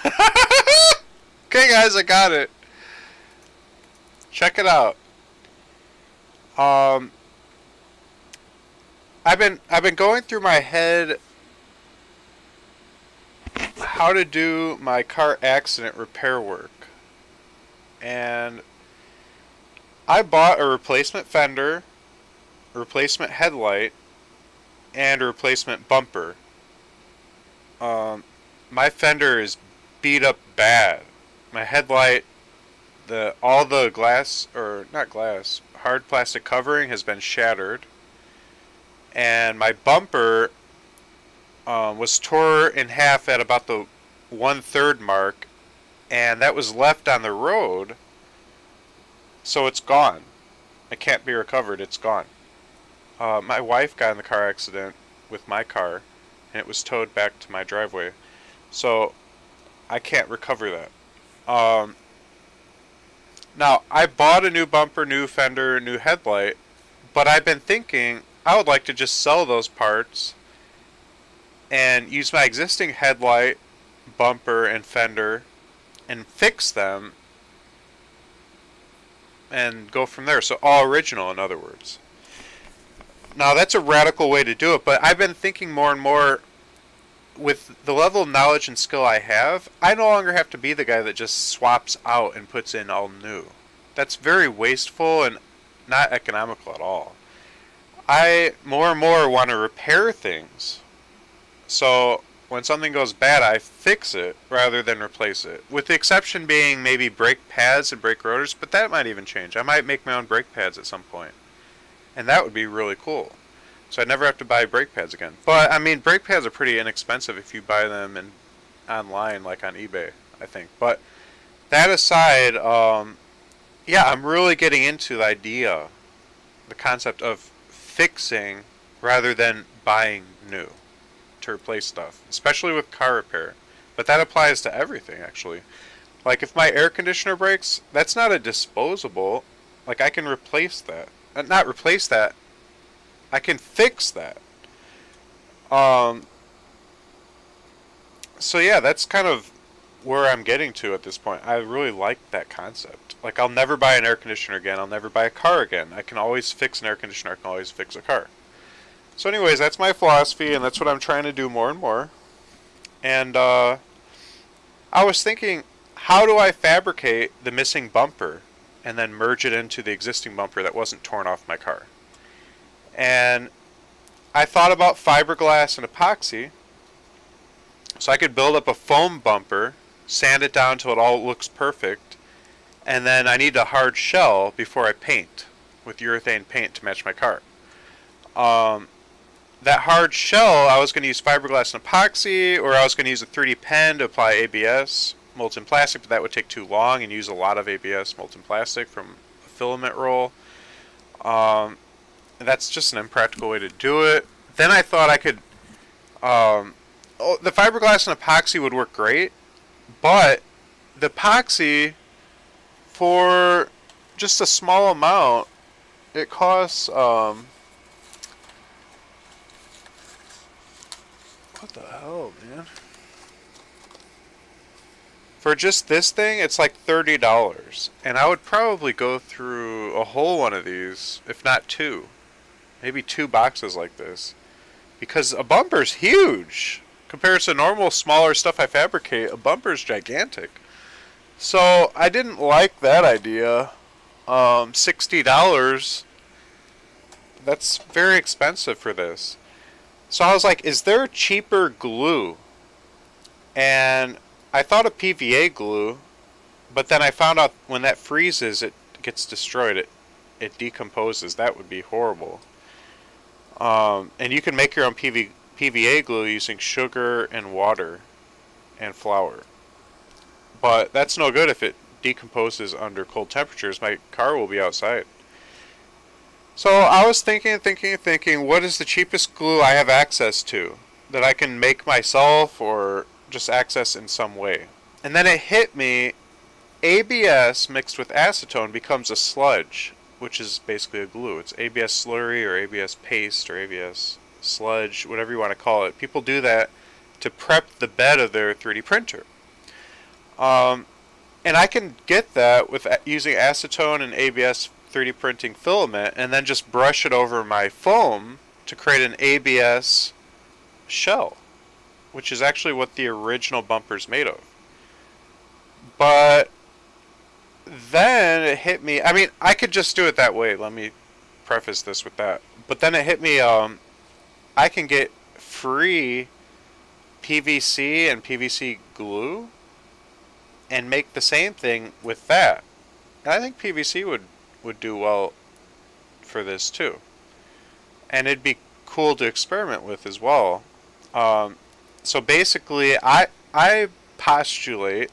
Okay, guys, I got it. Check it out. Um, I've been going through my head how to do my car accident repair work, and I bought a replacement fender, a replacement headlight, and a replacement bumper. Um, my fender is beat up bad. My headlight, the all the glass, or not glass, hard plastic covering has been shattered, and my bumper was tore in half at about the 1/3 mark, and that was left on the road, so it's gone. It can't be recovered. It's gone. My wife got in the car accident with my car, and it was towed back to my driveway, so I can't recover that. Now, I bought a new bumper, new fender, new headlight, but I've been thinking I would like to just sell those parts and use my existing headlight, bumper, and fender and fix them and go from there. So all original, in other words. Now, that's a radical way to do it, but I've been thinking more and more with the level of knowledge and skill I have, I no longer have to be the guy that just swaps out and puts in all new. That's very wasteful and not economical at all. I more and more want to repair things. So when something goes bad, I fix it rather than replace it. With the exception being maybe brake pads and brake rotors, but that might even change. I might make my own brake pads at some point. And that would be really cool. So I'd never have to buy brake pads again. But I mean, brake pads are pretty inexpensive if you buy them online, like on eBay, I think. But that aside, yeah, I'm really getting into the idea, the concept of fixing rather than buying new to replace stuff, especially with car repair. But that applies to everything, actually. Like if my air conditioner breaks, that's not a disposable. Like I can replace that. Not replace that. I can fix that. Um, so yeah, that's kind of where I'm getting to at this point. I really like that concept. Like I'll never buy an air conditioner again. I'll never buy a car again. I can always fix an air conditioner. I can always fix a car. So anyways, that's my philosophy, and that's what I'm trying to do more and more. And I was thinking, how do I fabricate the missing bumper and then merge it into the existing bumper that wasn't torn off my car? And I thought about fiberglass and epoxy, so I could build up a foam bumper, sand it down till it all looks perfect, and then I need a hard shell before I paint with urethane paint to match my car. Um, that hard shell, I was going to use fiberglass and epoxy, or I was going to use a 3D pen to apply ABS, molten plastic, but that would take too long and use a lot of ABS molten plastic from a filament roll. That's just an impractical way to do it. Then I thought I could, the fiberglass and epoxy would work great, but the epoxy, for just a small amount, it costs, what the hell, man? For just this thing, it's like $30, and I would probably go through a whole one of these, if not two. Maybe two boxes like this. Because a bumper's huge. Compared to normal smaller stuff I fabricate, a bumper's gigantic. So I didn't like that idea. $60. That's very expensive for this. So I was like, is there cheaper glue? And I thought of PVA glue, but then I found out when that freezes, it gets destroyed. It decomposes. That would be horrible. And you can make your own PVA glue using sugar and water and flour. But that's no good if it decomposes under cold temperatures. My car will be outside. So I was thinking, what is the cheapest glue I have access to that I can make myself or just access in some way? And then it hit me, ABS mixed with acetone becomes a sludge, which is basically a glue. It's ABS slurry or ABS paste or ABS sludge, whatever you want to call it. People do that to prep the bed of their 3D printer. Um, and I can get that with using acetone and ABS 3D printing filament, and then just brush it over my foam to create an ABS shell, which is actually what the original bumper's made of. But then it hit me. I mean, I could just do it that way. Let me preface this with that. But then it hit me. I can get free PVC and PVC glue and make the same thing with that. And I think PVC would do well for this too, and it'd be cool to experiment with as well. Um, so basically, I postulate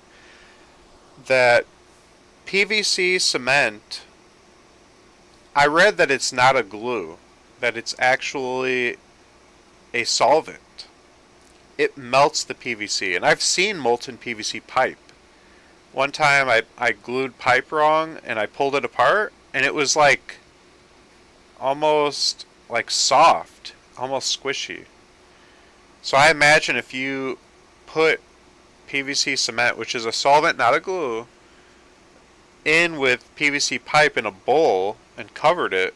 that PVC cement. I read that it's not a glue, that it's actually a solvent. It melts the PVC, and I've seen molten PVC pipe. One time I glued pipe wrong and I pulled it apart, and it was like almost like soft, almost squishy. So I imagine if you put PVC cement, which is a solvent, not a glue, in with PVC pipe in a bowl and covered it,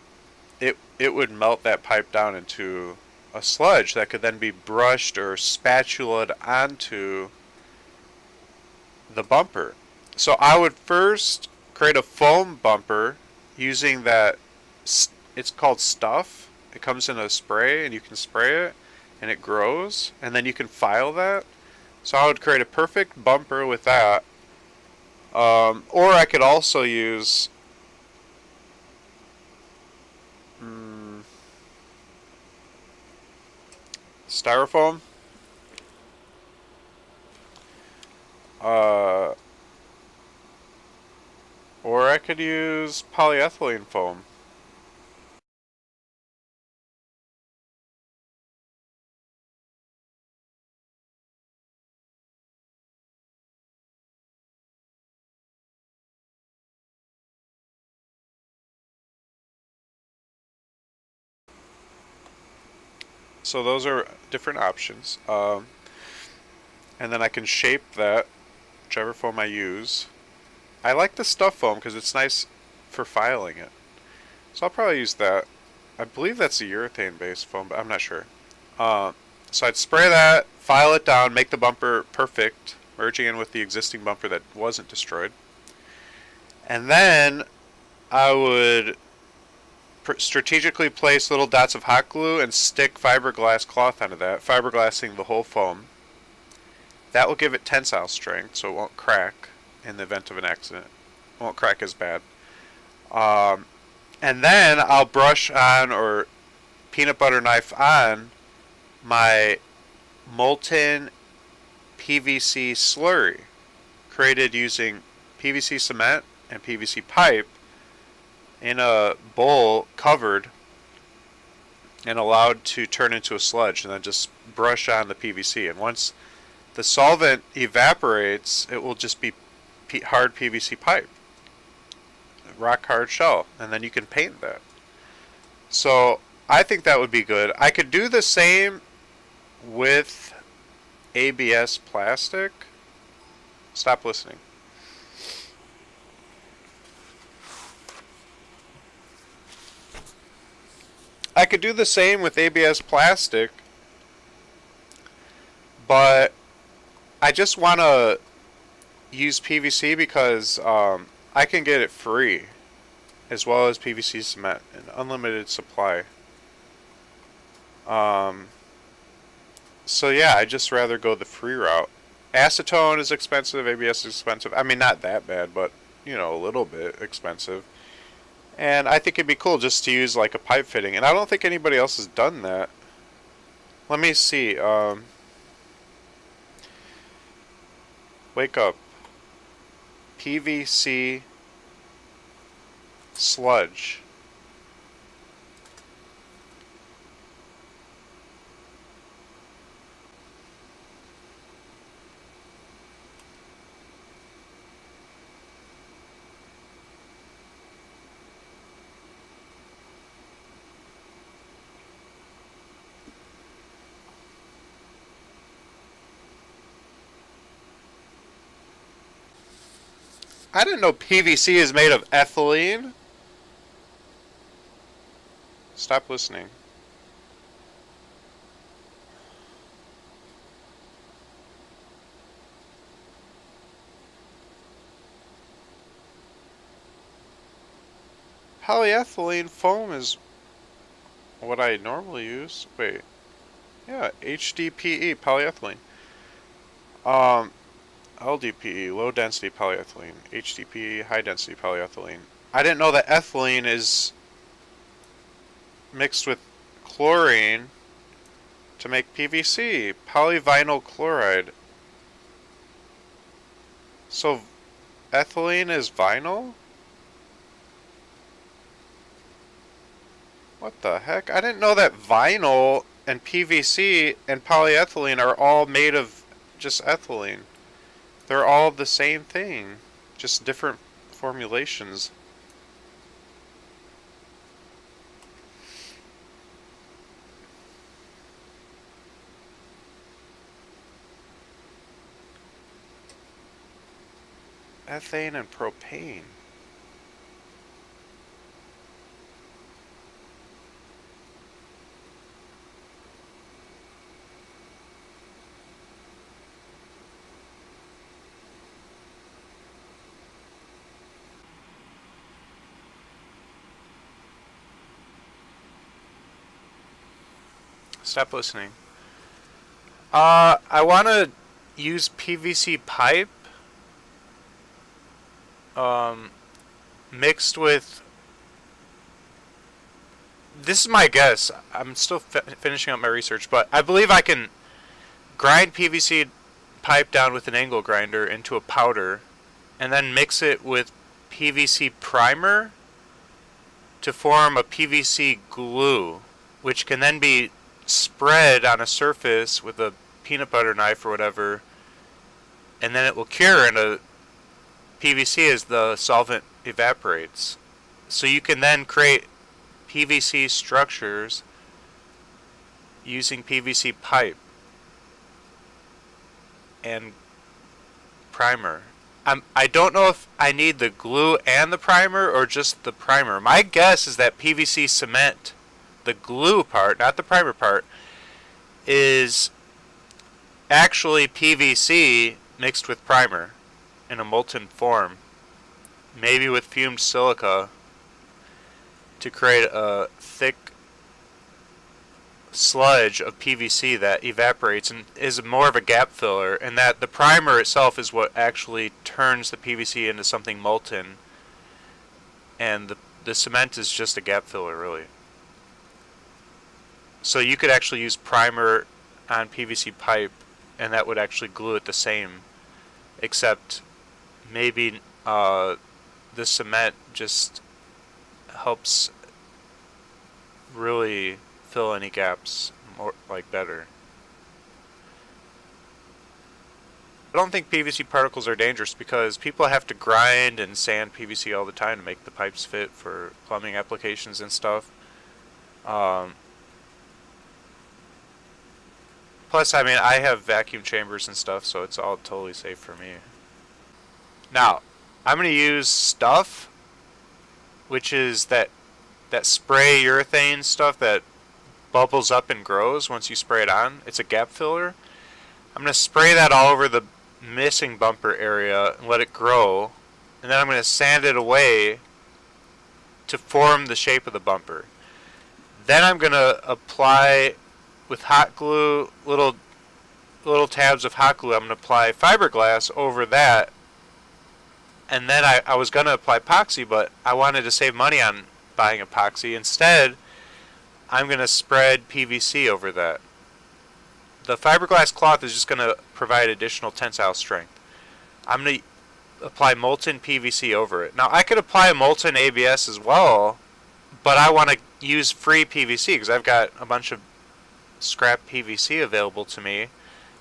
it would melt that pipe down into a sludge that could then be brushed or spatulaed onto the bumper. So I would first create a foam bumper using that. It's called stuff. It comes in a spray, and you can spray it, and it grows, and then you can file that. So I would create a perfect bumper with that. Or I could also use styrofoam. Uh, or I could use polyethylene foam. So those are different options. And then I can shape that, whichever foam I use. I like the stuff foam because it's nice for filing it. So I'll probably use that. I believe that's a urethane-based foam, but I'm not sure. So I'd spray that, file it down, make the bumper perfect, merging in with the existing bumper that wasn't destroyed. And then I would strategically place little dots of hot glue and stick fiberglass cloth onto that, fiberglassing the whole foam. That will give it tensile strength, so it won't crack in the event of an accident. It won't crack as bad. And then I'll brush on or peanut butter knife on my molten PVC slurry, created using PVC cement and PVC pipe in a bowl covered and allowed to turn into a sludge, and then just brush on the PVC. And once the solvent evaporates, it will just be hard PVC pipe, rock hard shell, and then you can paint that. So I think that would be good. I could do the same with ABS plastic. Stop listening. I could do the same with ABS plastic, but I just want to use PVC because I can get it free, as well as PVC cement, an unlimited supply. So yeah, I'd just rather go the free route. Acetone is expensive, ABS is expensive. I mean, not that bad, but you know, a little bit expensive. And I think it'd be cool just to use like a pipe fitting. And I don't think anybody else has done that. Let me see. Wake up. PVC sludge. I didn't know PVC is made of ethylene. Stop listening. Polyethylene foam is what I normally use. Wait. Yeah, HDPE, polyethylene. Um, LDPE, low density polyethylene. HDPE, high density polyethylene. I didn't know that ethylene is mixed with chlorine to make PVC, polyvinyl chloride. So ethylene is vinyl? What the heck? I didn't know that vinyl and PVC and polyethylene are all made of just ethylene. They're all the same thing, just different formulations. Ethane and propane. Stop listening. I want to use PVC pipe mixed with. This is my guess. I'm still finishing up my research, but I believe I can grind PVC pipe down with an angle grinder into a powder and then mix it with PVC primer to form a PVC glue, which can then be spread on a surface with a peanut butter knife or whatever, and then it will cure in a PVC as the solvent evaporates. So you can then create PVC structures using PVC pipe and primer. I don't know if I need the glue and the primer or just the primer. My guess is that PVC cement, the glue part, not the primer part, is actually PVC mixed with primer in a molten form, maybe with fumed silica, to create a thick sludge of PVC that evaporates and is more of a gap filler, and that the primer itself is what actually turns the PVC into something molten, and the cement is just a gap filler, really. So you could actually use primer on PVC pipe, and that would actually glue it the same, except maybe the cement just helps really fill any gaps more, like, better. I don't think PVC particles are dangerous because people have to grind and sand PVC all the time to make the pipes fit for plumbing applications and stuff. Plus, I mean, I have vacuum chambers and stuff, so it's all totally safe for me. Now, I'm going to use stuff, which is that spray urethane stuff that bubbles up and grows once you spray it on. It's a gap filler. I'm going to spray that all over the missing bumper area and let it grow, and then I'm going to sand it away to form the shape of the bumper. Then I'm going to apply with hot glue, little tabs of hot glue. I'm going to apply fiberglass over that, and then I was going to apply epoxy, but I wanted to save money on buying epoxy. Instead, I'm going to spread PVC over that. The fiberglass cloth is just going to provide additional tensile strength. I'm going to apply molten PVC over it. Now, I could apply a molten ABS as well, but I want to use free PVC because I've got a bunch of scrap PVC available to me,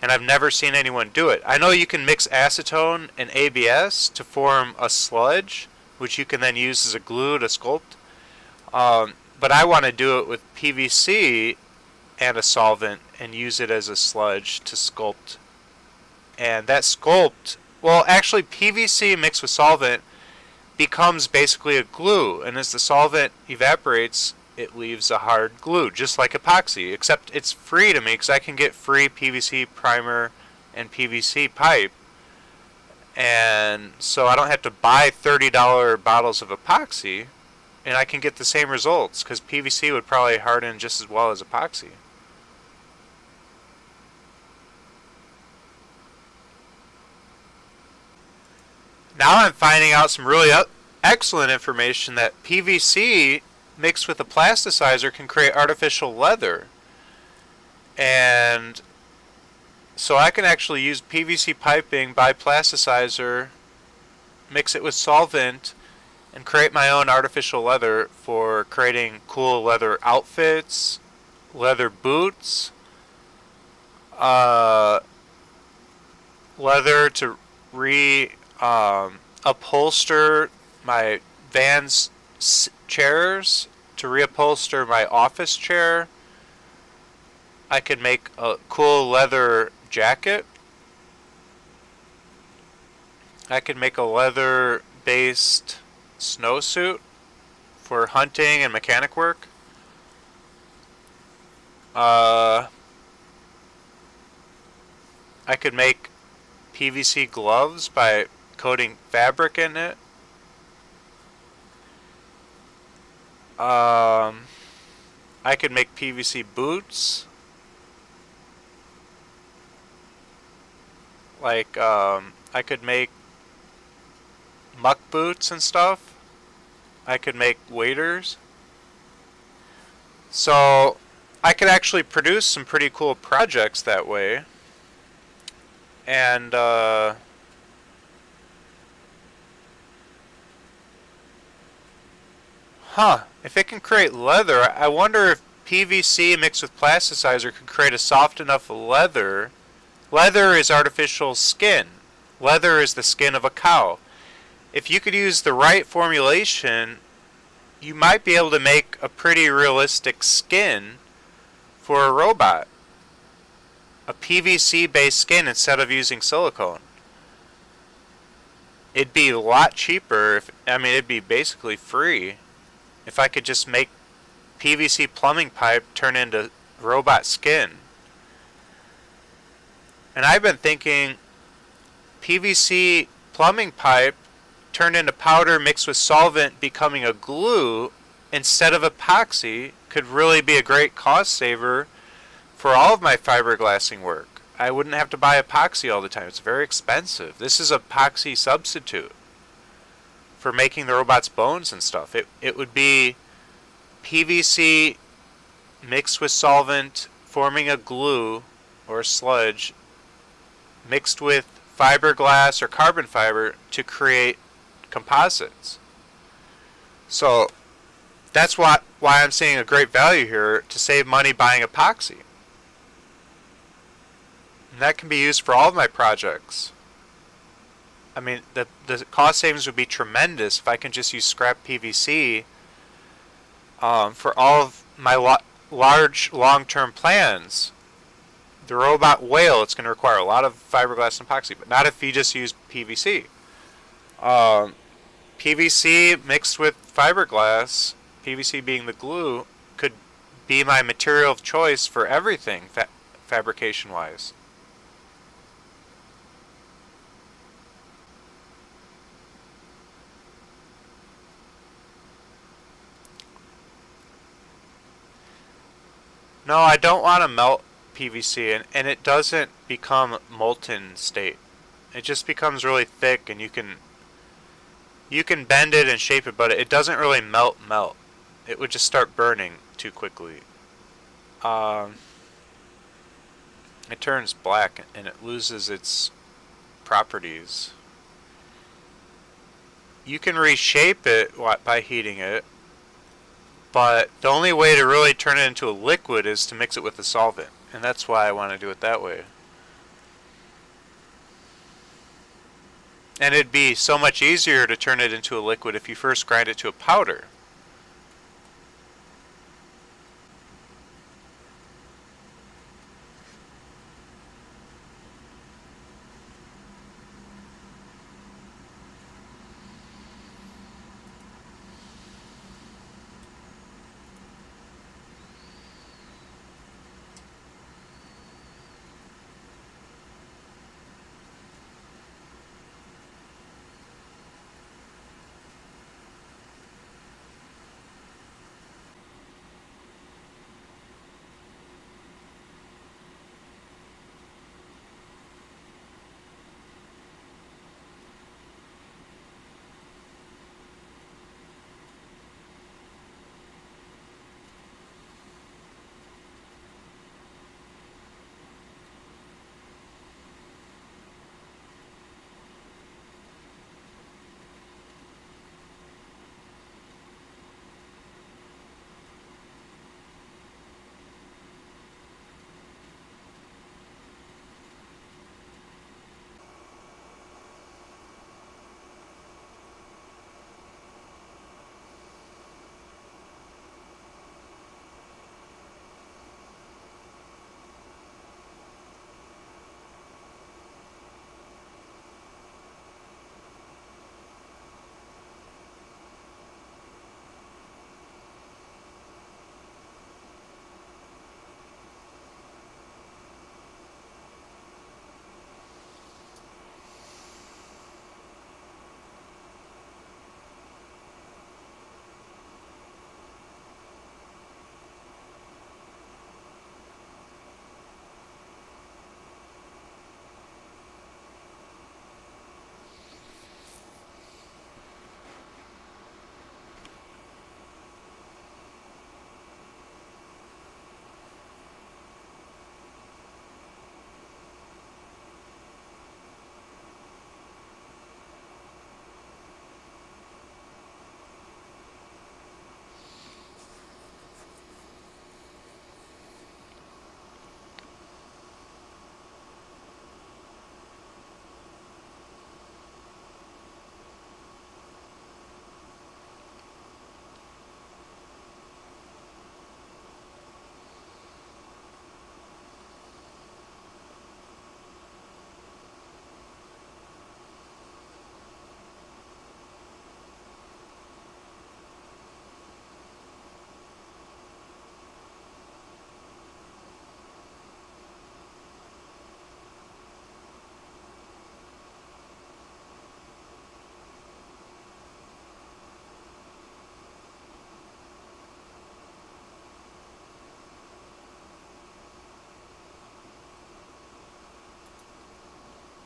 and I've never seen anyone do it. I know you can mix acetone and ABS to form a sludge, which you can then use as a glue to sculpt. But I want to do it with PVC and a solvent and use it as a sludge to sculpt. And that sculpt Well, actually, PVC mixed with solvent becomes basically a glue, and as the solvent evaporates, it leaves a hard glue, just like epoxy, except it's free to me because I can get free PVC primer and PVC pipe, and so I don't have to buy $30 bottles of epoxy, and I can get the same results because PVC would probably harden just as well as epoxy. Now I'm finding out some really excellent information that PVC mixed with a plasticizer can create artificial leather. And so I can actually use PVC piping by plasticizer, mix it with solvent, and create my own artificial leather for creating cool leather outfits, leather boots, leather to upholster my van's chairs, to reupholster my office chair. I could make a cool leather jacket. I could make a leather-based snowsuit for hunting and mechanic work. I could make PVC gloves by coating fabric in it. I could make PVC boots. Like, I could make muck boots and stuff. I could make waders. So, I could actually produce some pretty cool projects that way. And, if it can create leather, I wonder if PVC mixed with plasticizer could create a soft enough leather. Leather is artificial skin. Leather is the skin of a cow. If you could use the right formulation, you might be able to make a pretty realistic skin for a robot. A PVC-based skin instead of using silicone. It'd be a lot cheaper, it'd be basically free if I could just make PVC plumbing pipe turn into robot skin. And I've been thinking PVC plumbing pipe turned into powder mixed with solvent becoming a glue instead of epoxy could really be a great cost saver for all of my fiberglassing work. I wouldn't have to buy epoxy all the time. It's very expensive. This is epoxy substitute for making the robot's bones and stuff. It would be PVC mixed with solvent forming a glue or a sludge mixed with fiberglass or carbon fiber to create composites. So that's why I'm seeing a great value here to save money buying epoxy. And that can be used for all of my projects. The cost savings would be tremendous if I can just use scrap PVC for all of my large long-term plans. The robot whale, it's going to require a lot of fiberglass and epoxy, but not if you just use PVC. PVC mixed with fiberglass, PVC being the glue, could be my material of choice for everything fabrication-wise. No, I don't want to melt PVC, and it doesn't become molten state. It just becomes really thick, and you can bend it and shape it, but it doesn't really melt. It would just start burning too quickly. It turns black and it loses its properties. You can reshape it by heating it, but the only way to really turn it into a liquid is to mix it with a solvent, and that's why I want to do it that way. And it'd be so much easier to turn it into a liquid if you first grind it to a powder.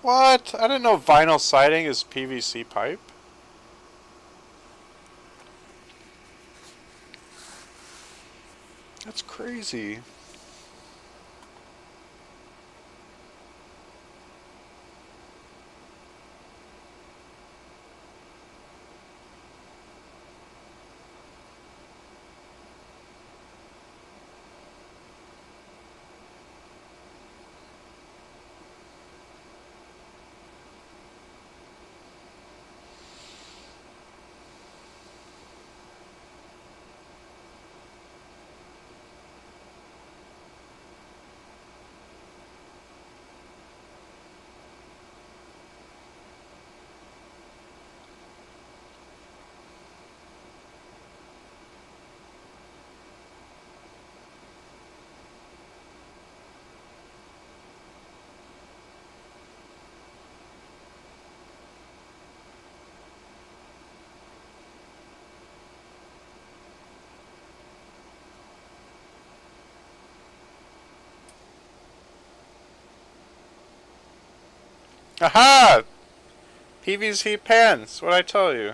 What? I didn't know vinyl siding is PVC pipe. That's crazy. Aha! PVC pants. What'd I tell you?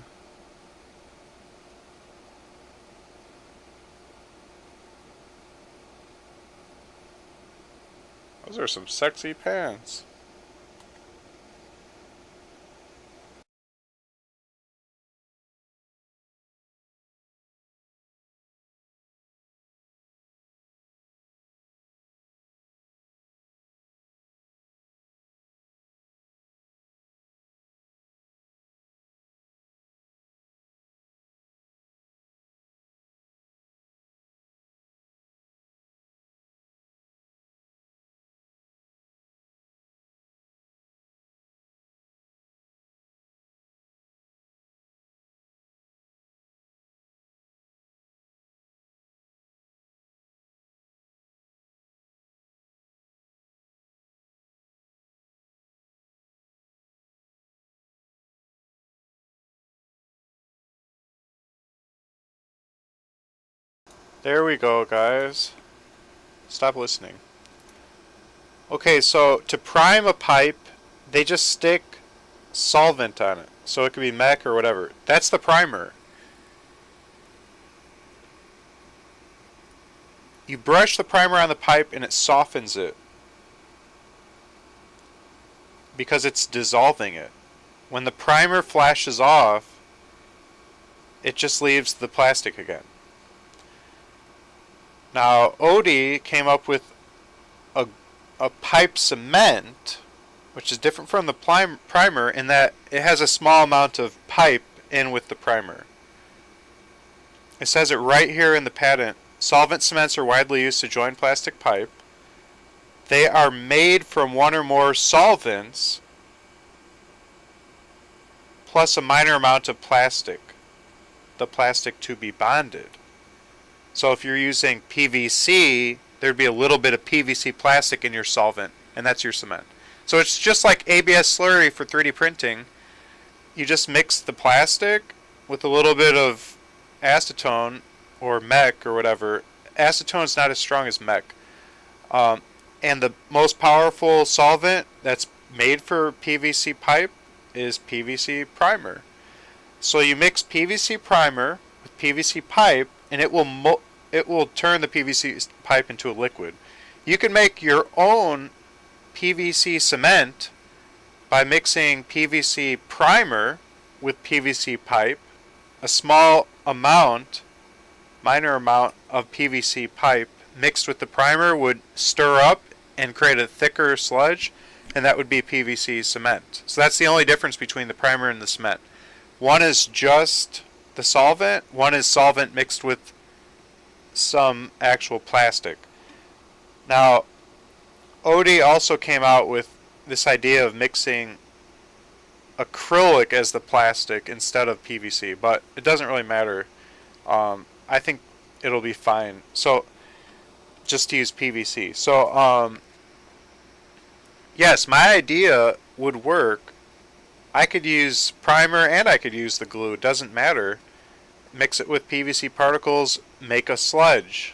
Those are some sexy pants. There we go, guys. Stop listening. Okay, so to prime a pipe, they just stick solvent on it. So it could be mech or whatever. That's the primer. You brush the primer on the pipe and it softens it. Because it's dissolving it. When the primer flashes off, it just leaves the plastic again. Now, Odie came up with a pipe cement, which is different from the primer in that it has a small amount of pipe in with the primer. It says it right here in the patent. Solvent cements are widely used to join plastic pipe. They are made from one or more solvents plus a minor amount of plastic. The plastic to be bonded. So if you're using PVC, there'd be a little bit of PVC plastic in your solvent, and that's your cement. So it's just like ABS slurry for 3D printing. You just mix the plastic with a little bit of acetone or mech or whatever. Acetone is not as strong as mech. And the most powerful solvent that's made for PVC pipe is PVC primer. So you mix PVC primer with PVC pipe, and it will turn the PVC pipe into a liquid. You can make your own PVC cement by mixing PVC primer with PVC pipe, a small amount, minor amount of PVC pipe mixed with the primer would stir up and create a thicker sludge, and that would be PVC cement. So that's the only difference between the primer and the cement. One is just the solvent, one is solvent mixed with some actual plastic. Now, Odie also came out with this idea of mixing acrylic as the plastic instead of PVC, but it doesn't really matter. I think it'll be fine. So, just to use PVC. So, yes, my idea would work. I could use primer and I could use the glue. It doesn't matter. Mix it with PVC particles, make a sludge.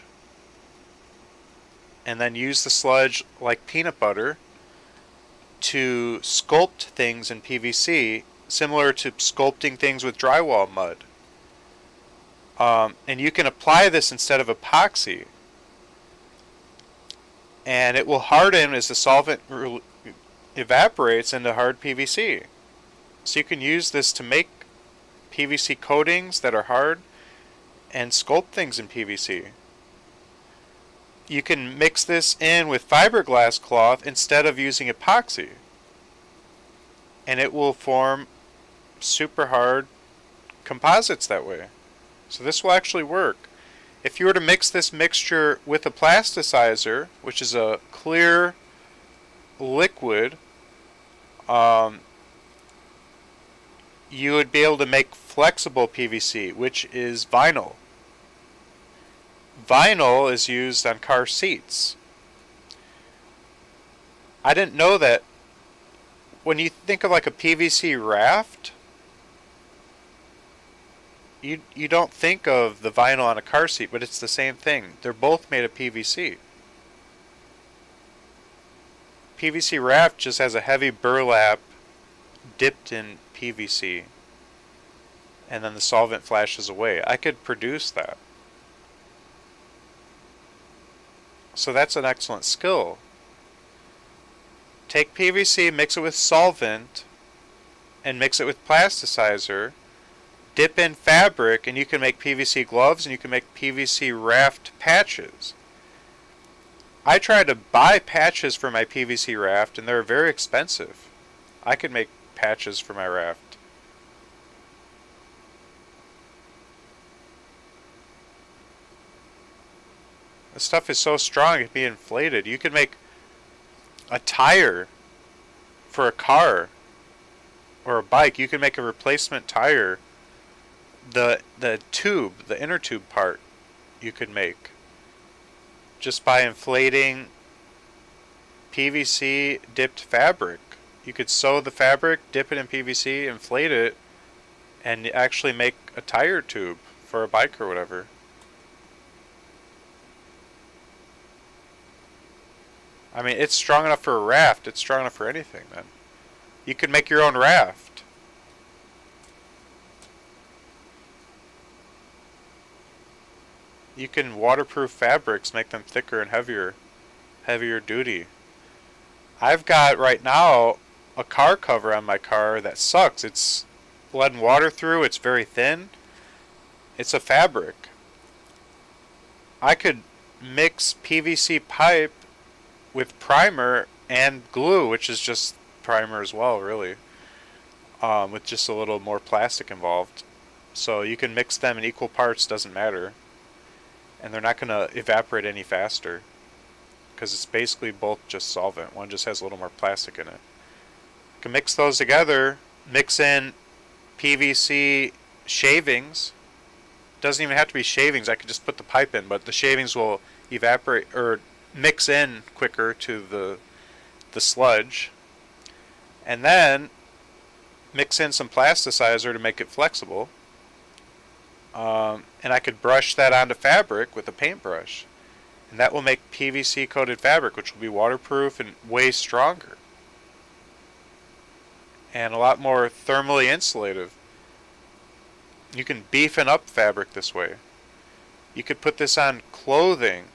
And then use the sludge like peanut butter to sculpt things in PVC, similar to sculpting things with drywall mud. And you can apply this instead of epoxy. And it will harden as the solvent evaporates into hard PVC. So you can use this to make PVC coatings that are hard and sculpt things in PVC. You can mix this in with fiberglass cloth instead of using epoxy. And it will form super hard composites that way. So this will actually work. If you were to mix this mixture with a plasticizer, which is a clear liquid, you would be able to make flexible PVC, which is vinyl. Vinyl is used on car seats. I didn't know that. When you think of like a PVC raft, you don't think of the vinyl on a car seat, but it's the same thing. They're both made of PVC. PVC raft just has a heavy burlap dipped in PVC, and then the solvent flashes away. I could produce that. So that's an excellent skill. Take PVC, mix it with solvent, and mix it with plasticizer. Dip in fabric, and you can make PVC gloves, and you can make PVC raft patches. I tried to buy patches for my PVC raft, and they're very expensive. I could make patches for my raft. This stuff is so strong it can be inflated. You can make a tire for a car or a bike. You can make a replacement tire. The tube, the inner tube part, you could make just by inflating PVC dipped fabric. You could sew the fabric, dip it in PVC, inflate it, and actually make a tire tube for a bike or whatever. I mean, it's strong enough for a raft. It's strong enough for anything, man. You could make your own raft. You can waterproof fabrics, make them thicker and heavier duty. I've got right now a car cover on my car that sucks. It's letting water through. It's very thin. It's a fabric. I could mix PVC pipe with primer and glue, which is just primer as well, really, with just a little more plastic involved. So you can mix them in equal parts, doesn't matter. And they're not going to evaporate any faster because it's basically both just solvent. One just has a little more plastic in it. You can mix those together, mix in PVC shavings. Doesn't even have to be shavings. I could just put the pipe in, but the shavings will evaporate or mix in quicker to the sludge. And then mix in some plasticizer to make it flexible. And I could brush that onto fabric with a paintbrush. And that will make PVC coated fabric, which will be waterproof and way stronger. And a lot more thermally insulative. You can beefen up fabric this way. You could put this on clothing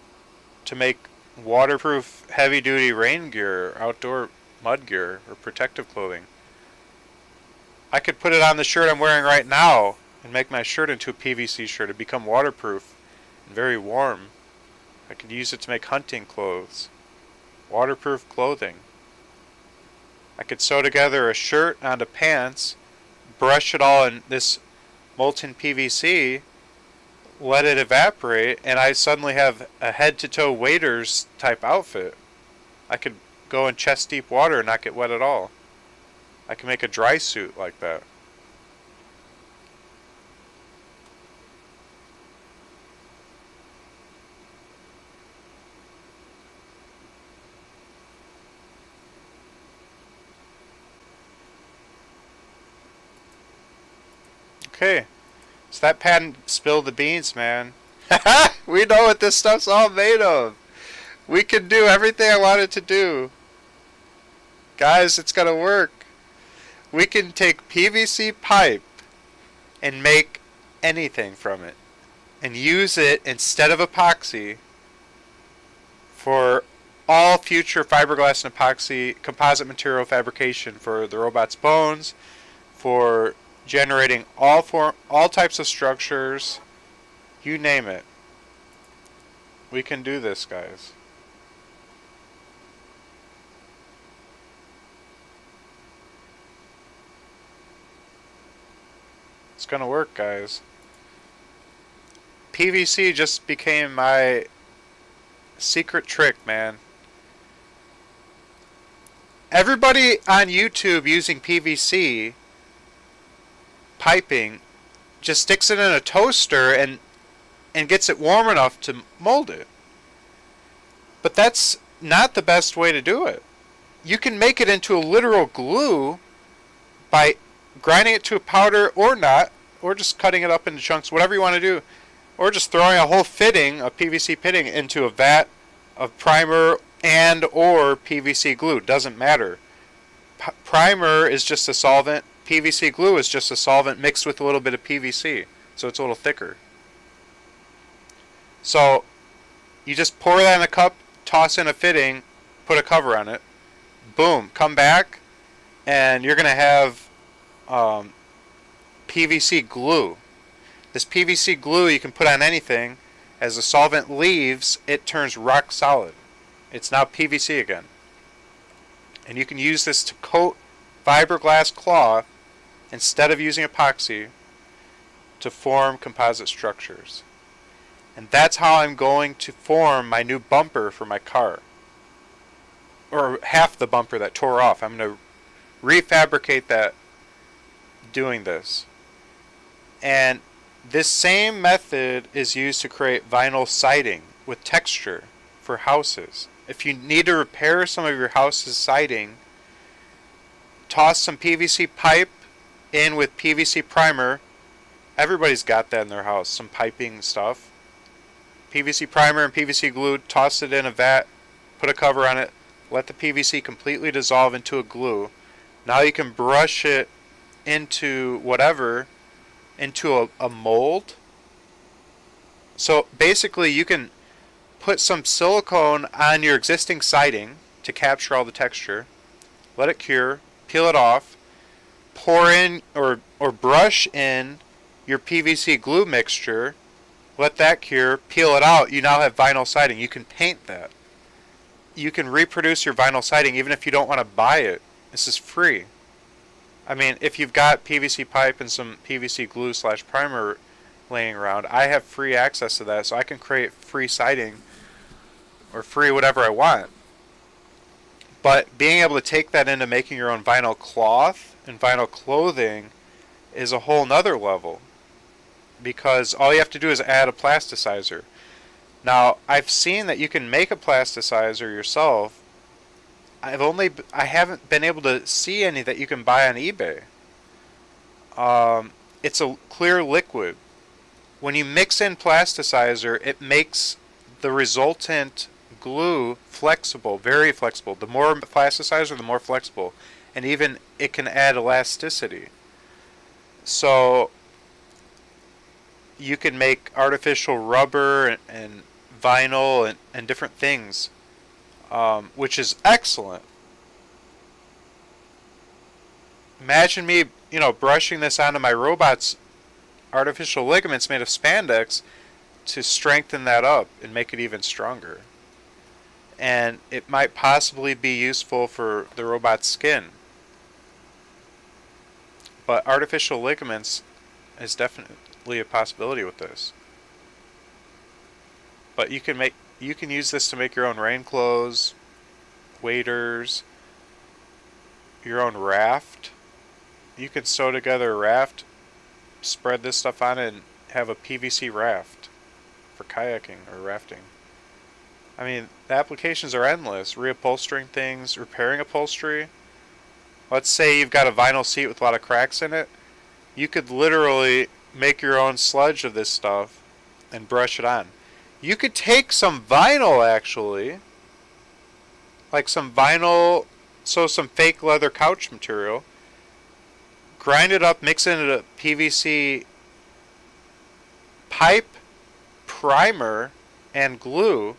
to make waterproof heavy duty rain gear, outdoor mud gear, or protective clothing. I could put it on the shirt I'm wearing right now and make my shirt into a PVC shirt. It'd become waterproof and very warm. I could use it to make hunting clothes. Waterproof clothing. I could sew together a shirt onto pants, brush it all in this molten PVC, let it evaporate, and I suddenly have a head-to-toe waders type outfit. I could go in chest-deep water and not get wet at all. I can make a dry suit like that. Okay, so that patent spilled the beans, man. We know what this stuff's all made of. We can do everything I wanted to do. Guys, it's gonna work. We can take PVC pipe and make anything from it and use it instead of epoxy for all future fiberglass and epoxy composite material fabrication for the robot's bones, for generating all types of structures, you name it. We can do this, guys. It's gonna work, guys. PVC just became my secret trick, man. Everybody on YouTube using PVC piping just sticks it in a toaster and gets it warm enough to mold it. But that's not the best way to do it. You can make it into a literal glue by grinding it to a powder or not, or just cutting it up into chunks, whatever you want to do, or just throwing a whole fitting, a PVC fitting, into a vat of primer and or PVC glue. Doesn't matter. Primer is just a solvent. PVC glue is just a solvent mixed with a little bit of PVC, so it's a little thicker. So you just pour that in a cup, toss in a fitting, put a cover on it, boom, come back, and you're going to have PVC glue. This PVC glue you can put on anything. As the solvent leaves, it turns rock solid. It's now PVC again. And you can use this to coat fiberglass cloth instead of using epoxy to form composite structures. And that's how I'm going to form my new bumper for my car. Or half the bumper that tore off. I'm going to refabricate that doing this. And this same method is used to create vinyl siding with texture for houses. If you need to repair some of your house's siding, toss some PVC pipe in with PVC primer. Everybody's got that in their house, some piping stuff. PVC primer and PVC glue, toss it in a vat, put a cover on it, let the PVC completely dissolve into a glue. Now you can brush it into whatever, into a mold. So basically you can put some silicone on your existing siding to capture all the texture, let it cure, peel it off, pour in or brush in your PVC glue mixture, let that cure, peel it out, you now have vinyl siding. You can paint that. You can reproduce your vinyl siding even if you don't want to buy it. This is free. I mean, if you've got PVC pipe and some PVC glue / primer laying around, I have free access to that, so I can create free siding or free whatever I want. But being able to take that into making your own vinyl cloth and vinyl clothing is a whole nother level, because all you have to do is add a plasticizer. Now, I've seen that you can make a plasticizer yourself. I haven't been able to see any that you can buy on eBay. It's a clear liquid. When you mix in plasticizer, it makes the resultant glue flexible, very flexible. The more plasticizer, the more flexible. And even it can add elasticity. So you can make artificial rubber and vinyl and different things, which is excellent. Imagine me, brushing this onto my robot's artificial ligaments made of spandex to strengthen that up and make it even stronger. And it might possibly be useful for the robot's skin. But artificial ligaments is definitely a possibility with this. But you can use this to make your own rain clothes, waders, your own raft. You can sew together a raft, spread this stuff on it, and have a PVC raft for kayaking or rafting. I mean, the applications are endless. Reupholstering things, repairing upholstery. Let's say you've got a vinyl seat with a lot of cracks in it. You could literally make your own sludge of this stuff and brush it on. You could take some vinyl, actually, like some vinyl so some fake leather couch material, grind it up, mix it into PVC pipe, primer, and glue,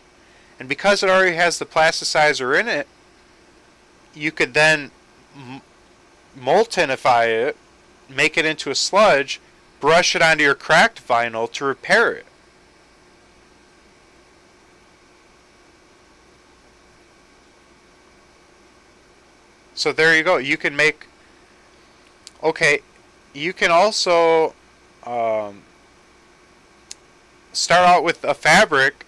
and because it already has the plasticizer in it, you could then moltenify it, make it into a sludge, brush it onto your cracked vinyl to repair it. So there you go. You can make... Okay, you can also start out with a fabric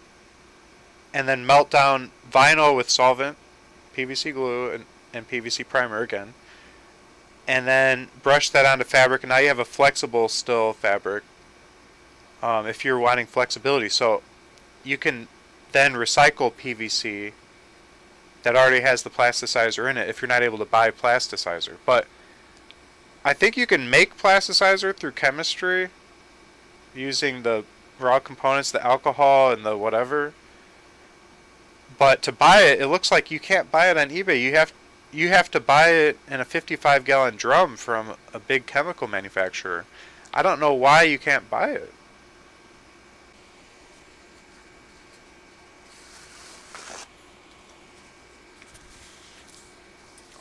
and then melt down vinyl with solvent, PVC glue, and PVC primer again. And then brush that onto fabric, and now you have a flexible still fabric if you're wanting flexibility. So you can then recycle PVC that already has the plasticizer in it if you're not able to buy plasticizer. But I think you can make plasticizer through chemistry using the raw components, the alcohol and the whatever. But to buy it, it looks like you can't buy it on eBay. You have to buy it in a 55-gallon drum from a big chemical manufacturer. I don't know why you can't buy it.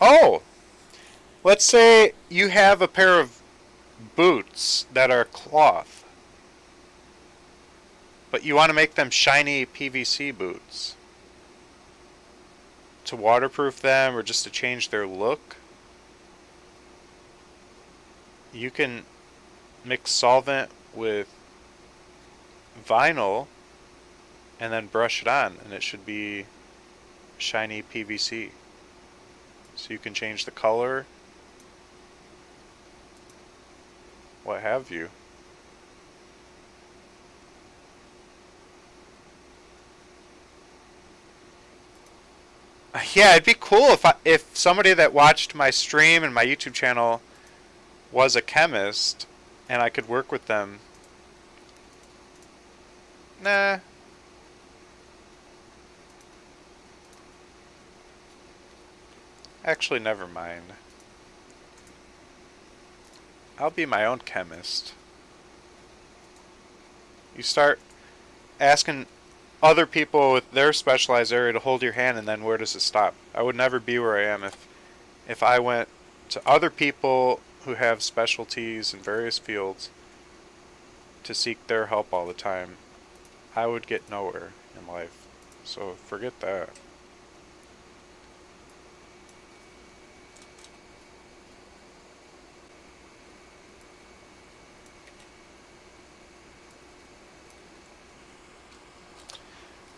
Oh! Let's say you have a pair of boots that are cloth, but you want to make them shiny PVC boots to waterproof them or just to change their look. You can mix solvent with vinyl and then brush it on, and it should be shiny PVC. So you can change the color, what have you. Yeah, it'd be cool if somebody that watched my stream and my YouTube channel was a chemist and I could work with them. Nah. Actually, never mind. I'll be my own chemist. You start asking other people with their specialized area to hold your hand, and then where does it stop? I would never be where I am if I went to other people who have specialties in various fields to seek their help all the time. I would get nowhere in life. So forget that.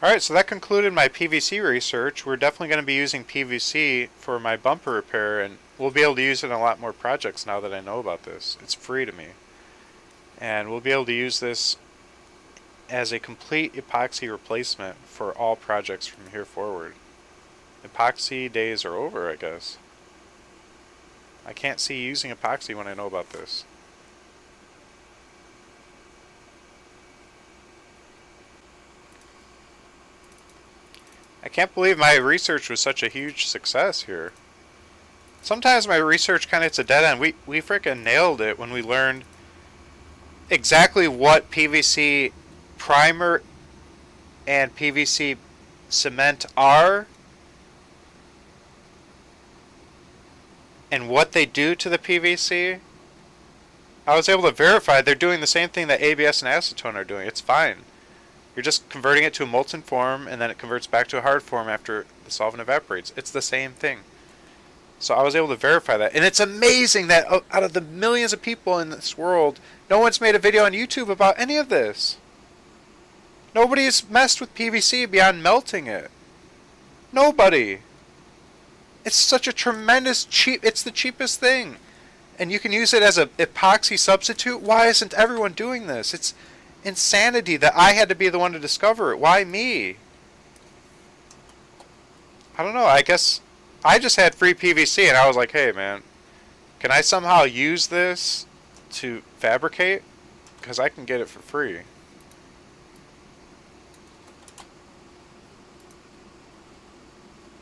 Alright, so that concluded my PVC research. We're definitely going to be using PVC for my bumper repair, and we'll be able to use it in a lot more projects now that I know about this. It's free to me. And we'll be able to use this as a complete epoxy replacement for all projects from here forward. Epoxy days are over, I guess. I can't see using epoxy when I know about this. I can't believe my research was such a huge success here. Sometimes my research kind of hits a dead end. We freaking nailed it when we learned exactly what PVC primer and PVC cement are and what they do to the PVC. I was able to verify they're doing the same thing that ABS and acetone are doing. It's fine. You're just converting it to a molten form, and then it converts back to a hard form after the solvent evaporates. It's the same thing. So I was able to verify that. And it's amazing that out of the millions of people in this world, no one's made a video on YouTube about any of this. Nobody's messed with PVC beyond melting it. Nobody. It's such a tremendous it's the cheapest thing. And you can use it as an epoxy substitute. Why isn't everyone doing this? It's insanity that I had to be the one to discover it. Why me? I don't know. I guess I just had free PVC and I was like, hey man, can I somehow use this to fabricate? Because I can get it for free.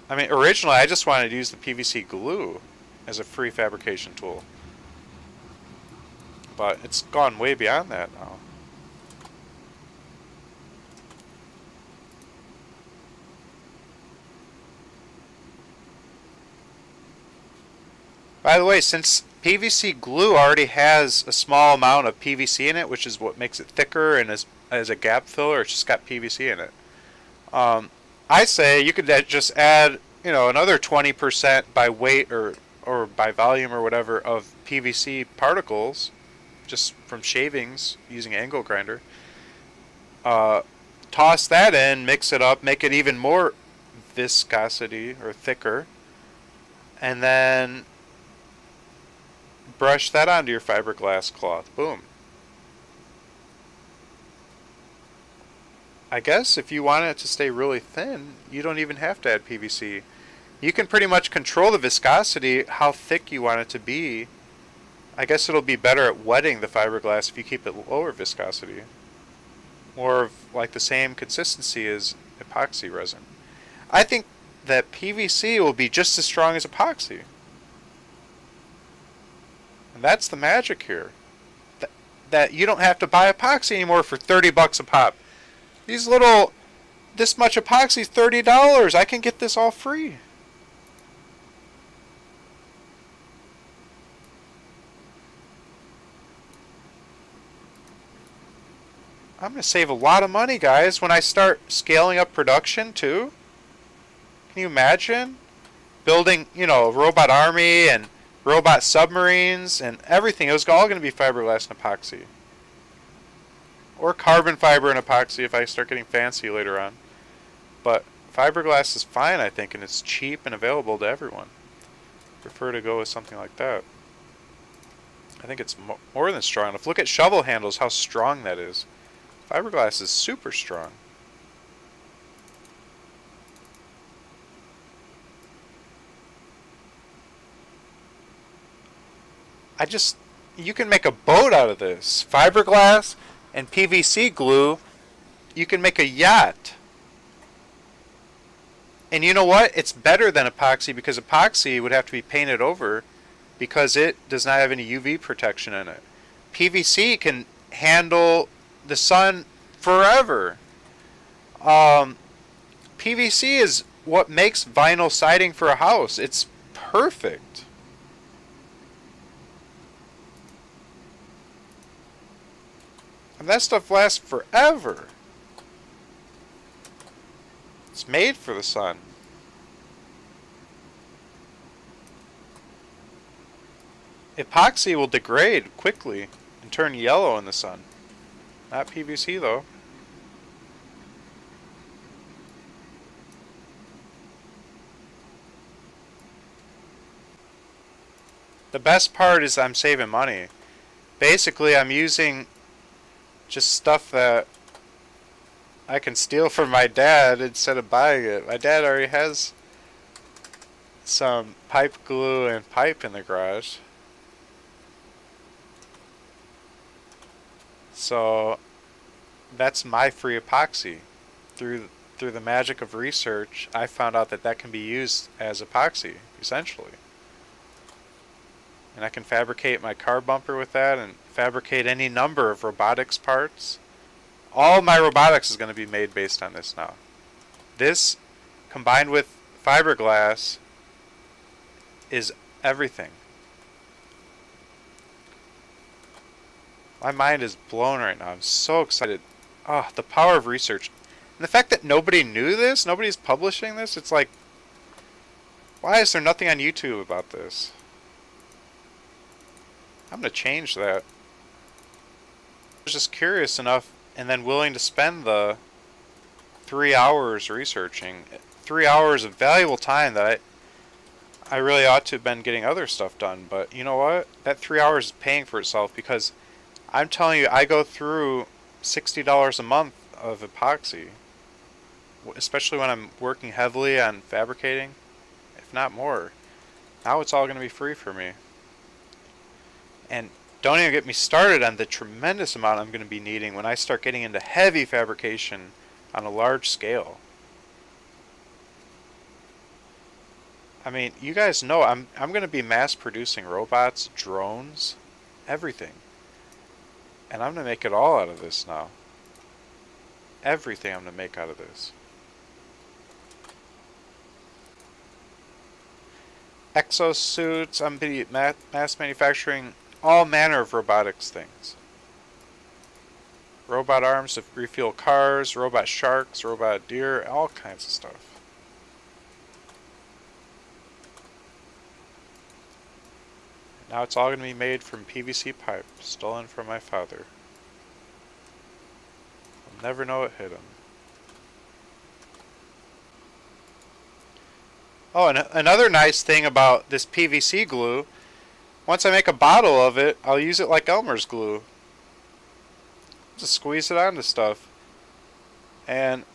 I mean, originally I just wanted to use the PVC glue as a free fabrication tool. But it's gone way beyond that now. By the way, since PVC glue already has a small amount of PVC in it, which is what makes it thicker and as a gap filler, it's just got PVC in it. I say you could just add, another 20% by weight or by volume or whatever of PVC particles, just from shavings using angle grinder. Toss that in, mix it up, make it even more viscosity or thicker, and then brush that onto your fiberglass cloth. Boom. I guess if you want it to stay really thin, you don't even have to add PVC. You can pretty much control the viscosity, how thick you want it to be. I guess it'll be better at wetting the fiberglass if you keep it lower viscosity. Or like the same consistency as epoxy resin. I think that PVC will be just as strong as epoxy. And that's the magic here. That you don't have to buy epoxy anymore for 30 bucks a pop. This much epoxy is $30. I can get this all free. I'm going to save a lot of money, guys, when I start scaling up production, too. Can you imagine? Building, a robot army and robot submarines and everything. It was all going to be fiberglass and epoxy. Or carbon fiber and epoxy if I start getting fancy later on. But fiberglass is fine, I think, and it's cheap and available to everyone. Prefer to go with something like that. I think it's more than strong enough. Look at shovel handles, how strong that is. Fiberglass is super strong. You can make a boat out of this. Fiberglass and PVC glue, you can make a yacht. And you know what? It's better than epoxy because epoxy would have to be painted over because it does not have any UV protection in it. PVC can handle the sun forever. PVC is what makes vinyl siding for a house. It's perfect. And that stuff lasts forever. It's made for the sun. Epoxy will degrade quickly and turn yellow in the sun. Not PVC though. The best part is I'm saving money. Basically, I'm using just stuff that I can steal from my dad instead of buying it. My dad already has some pipe glue and pipe in the garage. So that's my free epoxy. Through the magic of research, I found out that can be used as epoxy, essentially. And I can fabricate my car bumper with that and fabricate any number of robotics parts. All my robotics is going to be made based on this now. This, combined with fiberglass, is everything. My mind is blown right now. I'm so excited. Oh, the power of research. And the fact that nobody knew this, nobody's publishing this, it's like, why is there nothing on YouTube about this? I'm going to change that. I was just curious enough and then willing to spend the 3 hours researching. 3 hours of valuable time that I really ought to have been getting other stuff done. But you know what? That 3 hours is paying for itself because I'm telling you, I go through $60 a month of epoxy. Especially when I'm working heavily on fabricating, if not more. Now it's all going to be free for me. And don't even get me started on the tremendous amount I'm going to be needing when I start getting into heavy fabrication on a large scale. I mean, you guys know I'm going to be mass producing robots, drones, everything. And I'm going to make it all out of this now. Everything I'm going to make out of this. Exosuits, I'm going to be mass manufacturing all manner of robotics things. Robot arms to refuel cars, robot sharks, robot deer, all kinds of stuff. Now it's all going to be made from PVC pipe, stolen from my father. I'll never know it hit him. Oh, and another nice thing about this PVC glue, once I make a bottle of it, I'll use it like Elmer's glue. Just squeeze it onto stuff. And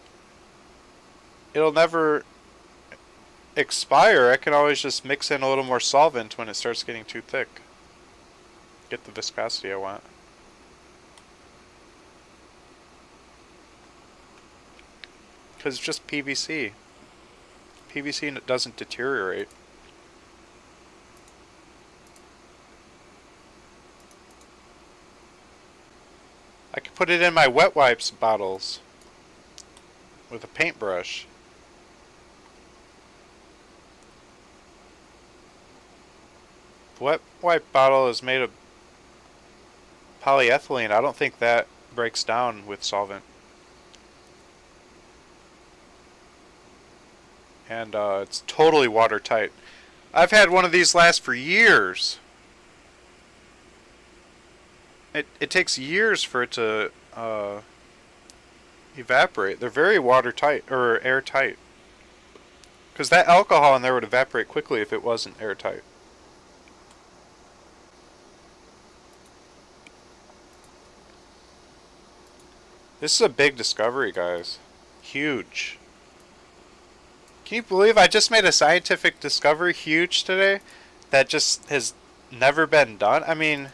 it'll never expire. I can always just mix in a little more solvent when it starts getting too thick. Get the viscosity I want. Because it's just PVC. PVC doesn't deteriorate. I can put it in my wet wipes bottles with a paintbrush. The wet wipe bottle is made of polyethylene. I don't think that breaks down with solvent. And it's totally watertight. I've had one of these last for years. It takes years for it to evaporate. They're very watertight, or airtight. Because that alcohol in there would evaporate quickly if it wasn't airtight. This is a big discovery, guys. Huge. Can you believe I just made a scientific discovery huge today that just has never been done? I mean,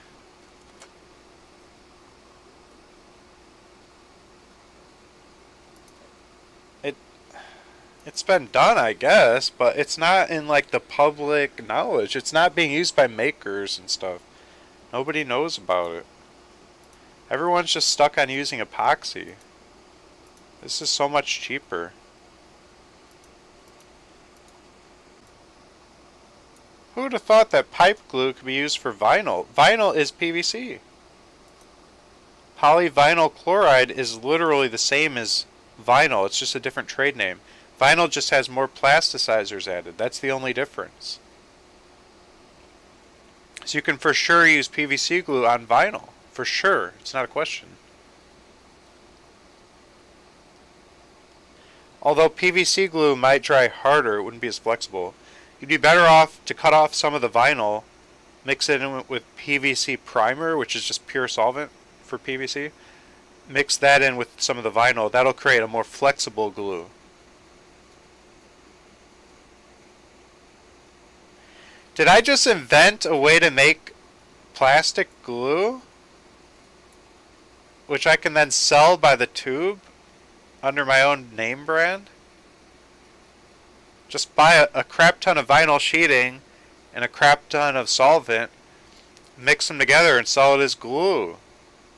it's been done, I guess, but it's not in like the public knowledge. It's not being used by makers and stuff. Nobody knows about it. Everyone's just stuck on using epoxy. This is so much cheaper. Who would have thought that pipe glue could be used for vinyl? Vinyl is PVC. Polyvinyl chloride is literally the same as vinyl. It's just a different trade name. Vinyl just has more plasticizers added. That's the only difference. So you can for sure use PVC glue on vinyl. For sure. It's not a question. Although PVC glue might dry harder, it wouldn't be as flexible. You'd be better off to cut off some of the vinyl, mix it in with PVC primer, which is just pure solvent for PVC. Mix that in with some of the vinyl. That'll create a more flexible glue. Did I just invent a way to make plastic glue? Which I can then sell by the tube under my own name brand? Just buy a crap ton of vinyl sheeting and a crap ton of solvent, mix them together and sell it as glue.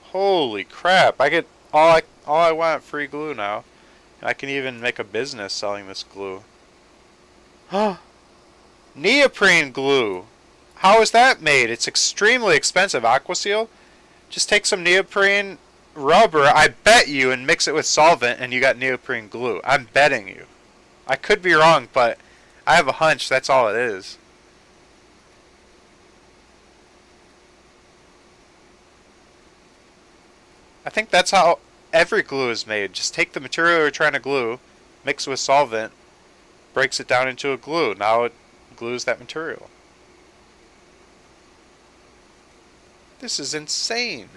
Holy crap, I get all I want free glue now. I can even make a business selling this glue. Neoprene glue. How is that made? It's extremely expensive. Aquaseal? Just take some neoprene rubber, I bet you, and mix it with solvent and you got neoprene glue. I'm betting you. I could be wrong, but I have a hunch that's all it is. I think that's how every glue is made. Just take the material you're trying to glue, mix it with solvent, breaks it down into a glue. Now it glues that material. This is insane.